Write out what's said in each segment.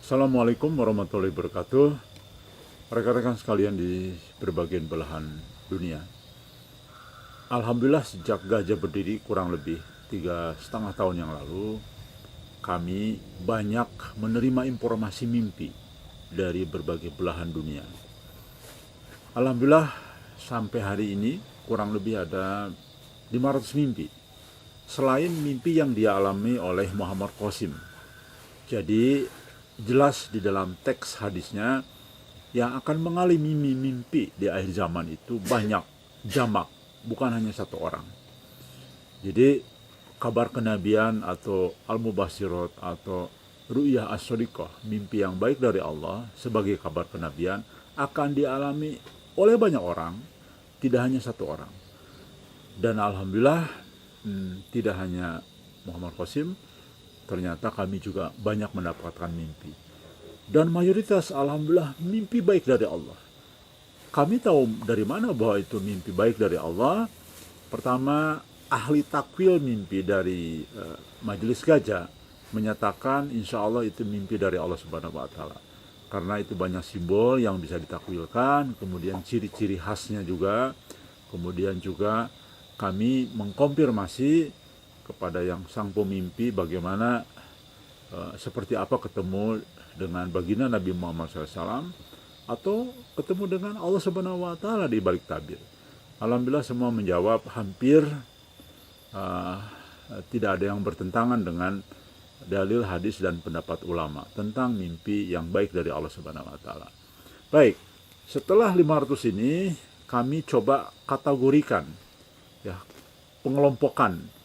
Assalamualaikum warahmatullahi wabarakatuh. Rekan-rekan sekalian di berbagai belahan dunia. Alhamdulillah sejak Gajah berdiri kurang lebih 3,5 tahun yang lalu, kami banyak menerima informasi mimpi dari berbagai belahan dunia. Alhamdulillah sampai hari ini kurang lebih ada 500 mimpi. Selain mimpi yang dialami oleh Muhammad Qasim. Jadi jelas di dalam teks hadisnya yang akan mengalami mimpi di akhir zaman itu banyak, jamak, bukan hanya satu orang. Jadi kabar kenabian atau al-mubasyirat atau ru'yah as-shadiqah, mimpi yang baik dari Allah sebagai kabar kenabian akan dialami oleh banyak orang, tidak hanya satu orang. Dan alhamdulillah tidak hanya Muhammad Qasim, ternyata kami juga banyak mendapatkan mimpi. Dan mayoritas alhamdulillah mimpi baik dari Allah. Kami tahu dari mana bahwa itu mimpi baik dari Allah. Pertama, ahli takwil mimpi dari Majelis Gajah menyatakan insya Allah itu mimpi dari Allah Subhanahu wa Ta'ala. Karena itu banyak simbol yang bisa ditakwilkan, kemudian ciri-ciri khasnya juga. Kemudian juga kami mengkonfirmasi kepada yang sang pemimpi bagaimana seperti apa ketemu dengan baginda Nabi Muhammad SAW atau ketemu dengan Allah Subhanahu wa Ta'ala di balik tabir. Alhamdulillah semua menjawab hampir tidak ada yang bertentangan dengan dalil hadis dan pendapat ulama tentang mimpi yang baik dari Allah Subhanahu wa Ta'ala. Baik, setelah 500 ini kami coba kategorikan ya, pengelompokan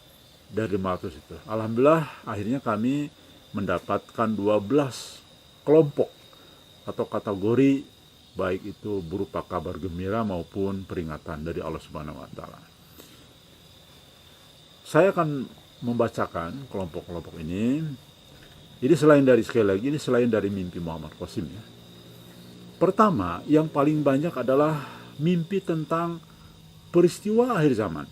dari 500 itu. Alhamdulillah akhirnya kami mendapatkan 12 kelompok atau kategori, baik itu berupa kabar gembira maupun peringatan dari Allah Subhanahu wa Ta'ala. Saya akan membacakan kelompok-kelompok ini. Jadi sekali lagi ini selain dari mimpi Muhammad Qasim ya. Pertama, yang paling banyak adalah mimpi tentang peristiwa akhir zaman.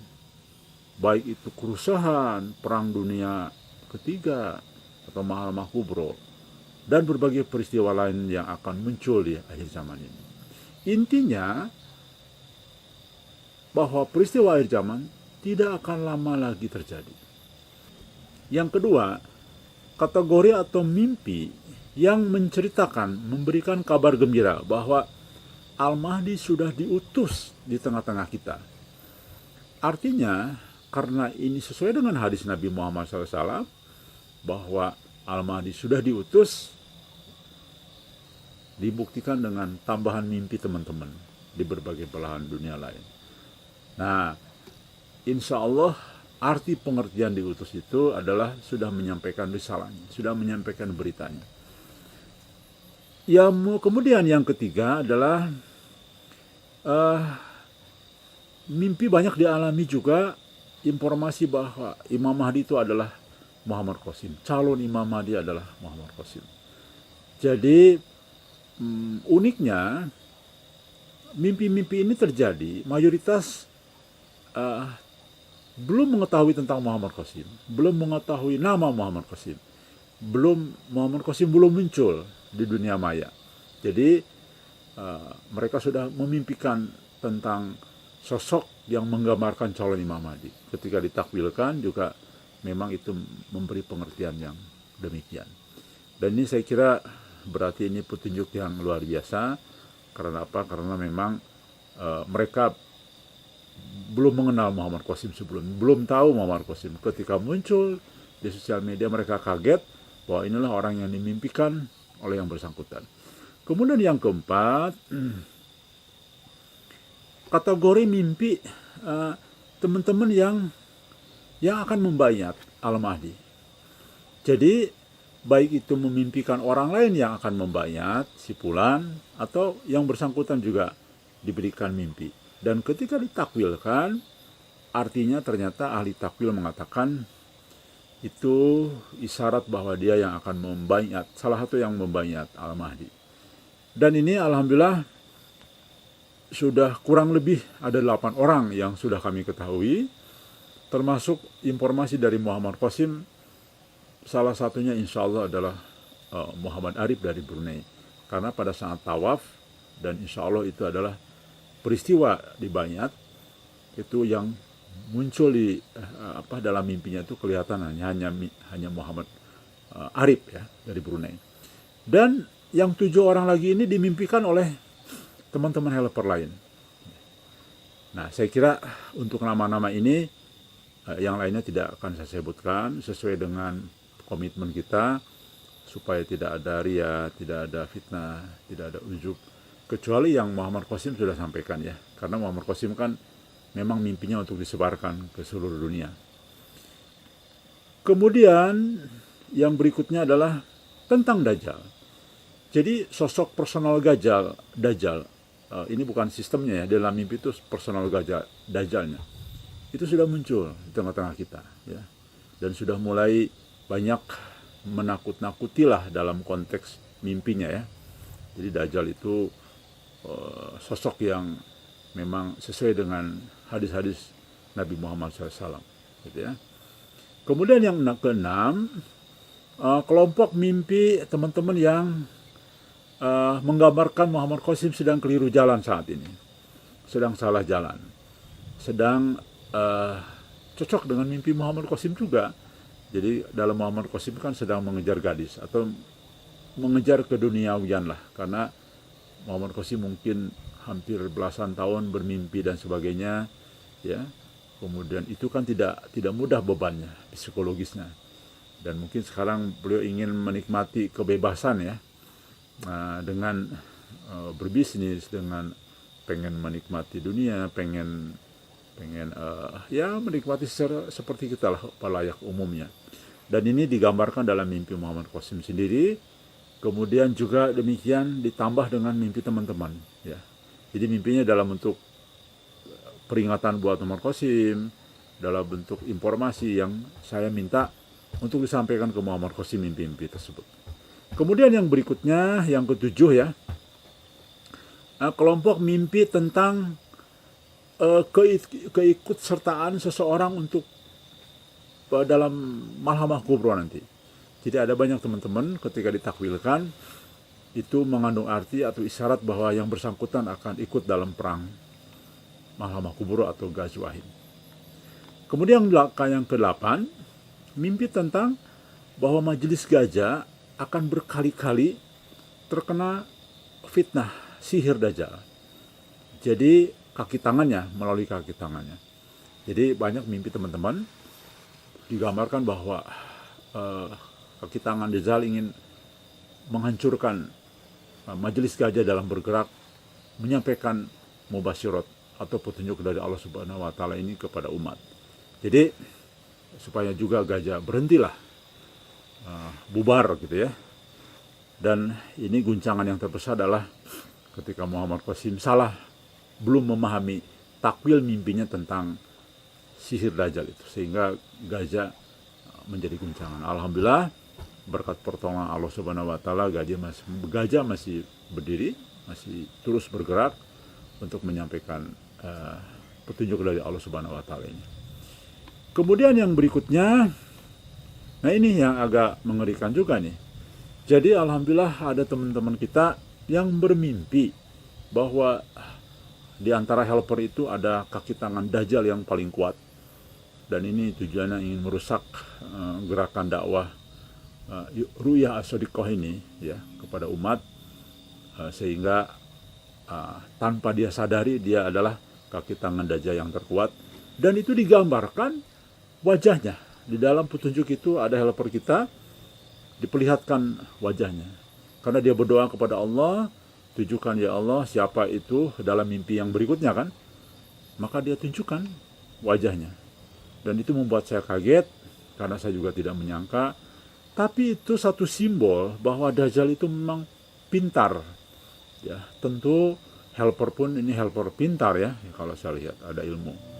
Baik itu kerusuhan, perang dunia ketiga atau Ma'arakatul Kubra, dan berbagai peristiwa lain yang akan muncul di akhir zaman ini. Intinya bahwa peristiwa akhir zaman tidak akan lama lagi terjadi. Yang kedua, kategori atau mimpi yang menceritakan, memberikan kabar gembira bahwa Al-Mahdi sudah diutus di tengah-tengah kita. Artinya, karena ini sesuai dengan hadis Nabi Muhammad SAW, bahwa Al-Mahdi sudah diutus, dibuktikan dengan tambahan mimpi teman-teman di berbagai belahan dunia lain. Nah, insya Allah arti pengertian diutus itu adalah sudah menyampaikan risalahnya, sudah menyampaikan beritanya. Kemudian yang ketiga adalah mimpi banyak dialami juga informasi bahwa Imam Mahdi itu adalah Muhammad Qasim. Calon Imam Mahdi adalah Muhammad Qasim. Jadi uniknya mimpi-mimpi ini terjadi mayoritas belum mengetahui tentang Muhammad Qasim, belum mengetahui nama Muhammad Qasim, Muhammad Qasim belum muncul di dunia maya. Jadi mereka sudah memimpikan tentang sosok yang menggambarkan calon Imam Mahdi. Ketika ditakwilkan juga memang itu memberi pengertian yang demikian. Dan ini saya kira berarti ini petunjuk yang luar biasa. Karena apa? Karena memang mereka belum mengenal Muhammad Qasim sebelumnya, belum tahu Muhammad Qasim. Ketika muncul di sosial media mereka kaget bahwa inilah orang yang dimimpikan oleh yang bersangkutan. Kemudian yang keempat, kategori mimpi teman-teman yang akan membayat Al-Mahdi. Jadi baik itu memimpikan orang lain yang akan membayat si fulan atau yang bersangkutan juga diberikan mimpi. Dan ketika ditakwilkan, artinya ternyata ahli takwil mengatakan itu isyarat bahwa dia yang akan membayat, salah satu yang membayat Al-Mahdi. Dan ini alhamdulillah sudah kurang lebih ada 8 orang yang sudah kami ketahui, termasuk informasi dari Muhammad Qasim. Salah satunya insya Allah adalah Muhammad Arif dari Brunei. Karena pada saat tawaf, dan insya Allah itu adalah peristiwa di Baiat, itu yang muncul di dalam mimpinya itu kelihatan hanya Muhammad Arif ya dari Brunei. Dan yang 7 orang lagi ini dimimpikan oleh teman-teman helper lain. Nah, saya kira untuk nama-nama ini yang lainnya tidak akan saya sebutkan, sesuai dengan komitmen kita supaya tidak ada ria, tidak ada fitnah, tidak ada ujub, kecuali yang Muhammad Qasim sudah sampaikan ya. Karena Muhammad Qasim kan memang mimpinya untuk disebarkan ke seluruh dunia. Kemudian yang berikutnya adalah tentang Dajjal. Jadi sosok personal Dajjal, ini bukan sistemnya ya, dalam mimpi itu personal Dajjalnya itu sudah muncul di tengah-tengah kita ya, dan sudah mulai banyak menakut-nakutilah dalam konteks mimpinya ya. Jadi Dajjal itu sosok yang memang sesuai dengan hadis-hadis Nabi Muhammad SAW gitu ya. Kemudian yang keenam, kelompok mimpi teman-teman yang menggambarkan Muhammad Qasim sedang keliru jalan saat ini, sedang salah jalan, sedang cocok dengan mimpi Muhammad Qasim juga. Jadi dalam Muhammad Qasim kan sedang mengejar gadis atau mengejar keduniawian lah, karena Muhammad Qasim mungkin hampir belasan tahun bermimpi dan sebagainya ya. Kemudian itu kan tidak mudah bebannya psikologisnya, dan mungkin sekarang beliau ingin menikmati kebebasan ya, dengan berbisnis, dengan pengen menikmati dunia, pengen ya menikmati seperti kita lah layak umumnya. Dan ini digambarkan dalam mimpi Muhammad Qasim sendiri. Kemudian juga demikian ditambah dengan mimpi teman-teman ya. Jadi mimpinya dalam bentuk peringatan buat Muhammad Qasim, dalam bentuk informasi yang saya minta untuk disampaikan ke Muhammad Qasim mimpi-mimpi tersebut. Kemudian yang berikutnya, yang ketujuh ya, kelompok mimpi tentang keikutsertaan seseorang untuk dalam malhamah kubra nanti. Jadi ada banyak teman-teman ketika ditakwilkan itu mengandung arti atau isyarat bahwa yang bersangkutan akan ikut dalam perang malhamah kubra atau Ghazwahid. Kemudian yang ke-8, mimpi tentang bahwa majelis gajah akan berkali-kali terkena fitnah sihir Dajjal. Jadi melalui kaki tangannya. Jadi banyak mimpi teman-teman digambarkan bahwa kaki tangan Dajjal ingin menghancurkan majelis gajah dalam bergerak, menyampaikan mubasyirat atau petunjuk dari Allah Subhanahu wa taala ini kepada umat. Jadi supaya juga gajah berhentilah bubar gitu ya. Dan ini guncangan yang terbesar adalah ketika Muhammad Qasim belum memahami takwil mimpinya tentang sihir Dajjal itu, sehingga gajah menjadi guncangan. Alhamdulillah berkat pertolongan Allah Subhanahu wa taala gajah masih berdiri, masih terus bergerak untuk menyampaikan petunjuk dari Allah Subhanahu wa taala ini. Kemudian yang berikutnya, nah ini yang agak mengerikan juga nih. Jadi alhamdulillah ada teman-teman kita yang bermimpi bahwa di antara helper itu ada kaki tangan Dajjal yang paling kuat. Dan ini tujuannya ingin merusak gerakan dakwah Ru'yah As-Shadiqah ini ya kepada umat, sehingga tanpa dia sadari dia adalah kaki tangan Dajjal yang terkuat. Dan itu digambarkan wajahnya. Di dalam petunjuk itu ada helper kita diperlihatkan wajahnya. Karena dia berdoa kepada Allah, tunjukkan ya Allah siapa itu dalam mimpi yang berikutnya kan. Maka dia tunjukkan wajahnya. Dan itu membuat saya kaget karena saya juga tidak menyangka. Tapi itu satu simbol bahwa Dajjal itu memang pintar. Ya, tentu helper pun ini helper pintar ya kalau saya lihat ada ilmu.